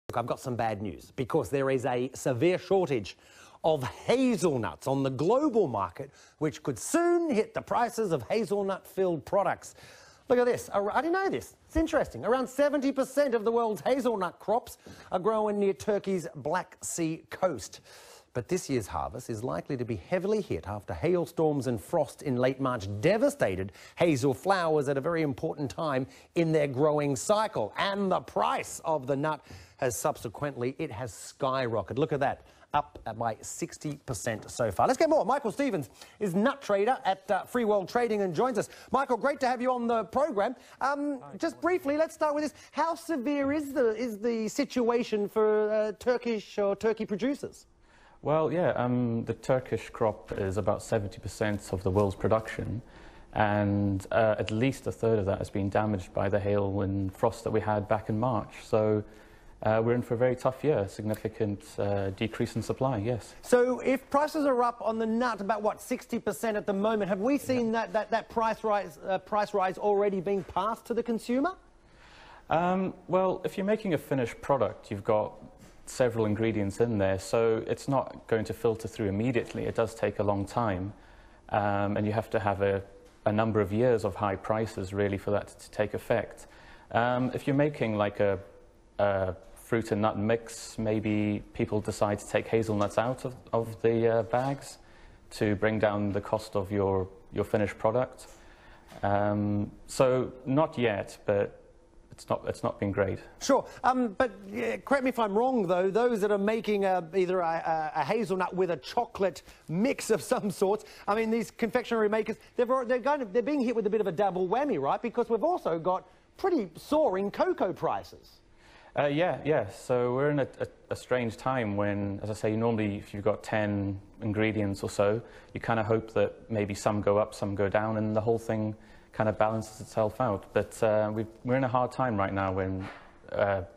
Look, I've got some bad news because there is a severe shortage of hazelnuts on the global market, which could soon hit the prices of hazelnut-filled products. Look at this. I didn't know this. It's interesting. Around 70% of the world's hazelnut crops are grown near Turkey's Black Sea coast. But this year's harvest is likely to be heavily hit after hailstorms and frost in late March devastated hazel flowers at a very important time in their growing cycle. And the price of the nut has subsequently, it has skyrocketed. Look at that, up by 60% so far. Let's get more. Michael Stevens is nut trader at Freeworld Trading and joins us. Michael, great to have you on the program. Just briefly, let's start with this. How severe is the situation for turkey producers? Well, yeah, the Turkish crop is about 70% of the world's production, and at least a third of that has been damaged by the hail and frost that we had back in March. So we're in for a very tough year, significant decrease in supply, yes. So if prices are up on the nut about, what, 60% at the moment, have we seen that price rise already being passed to the consumer? Well, if you're making a finished product, you've got several ingredients in there, so it's not going to filter through immediately. It does take a long time, and you have to have a number of years of high prices really for that to take effect. If you're making like a fruit and nut mix, maybe people decide to take hazelnuts out of the bags to bring down the cost of your finished product. So not yet, but it's not been great. Sure, but correct me if I'm wrong, though. Those that are making either a hazelnut with a chocolate mix of some sort, I mean, these confectionery makers, they're being hit with a bit of a double whammy, right? Because we've also got pretty soaring cocoa prices. Yeah. So we're in a strange time when, as I say, normally if you've got 10 ingredients or so, you kind of hope that maybe some go up, some go down, and the whole thing kind of balances itself out. But we're in a hard time right now when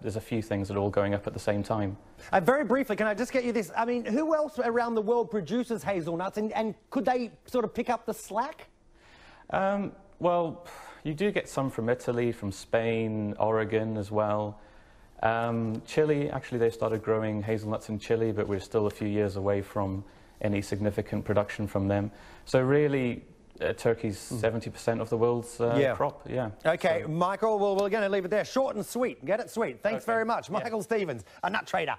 there's a few things that are all going up at the same time. Very briefly, can I just get you this? I mean, who else around the world produces hazelnuts, and could they sort of pick up the slack? Well, you do get some from Italy, from Spain, Oregon as well. Chile, actually they started growing hazelnuts in Chile, but we're still a few years away from any significant production from them. So really, Turkey's 70% of the world's crop. Yeah. Okay, so. Michael, well, we're going to leave it there. Short and sweet. Get it? Sweet. Thanks very much. Michael Stevens, a nut trader.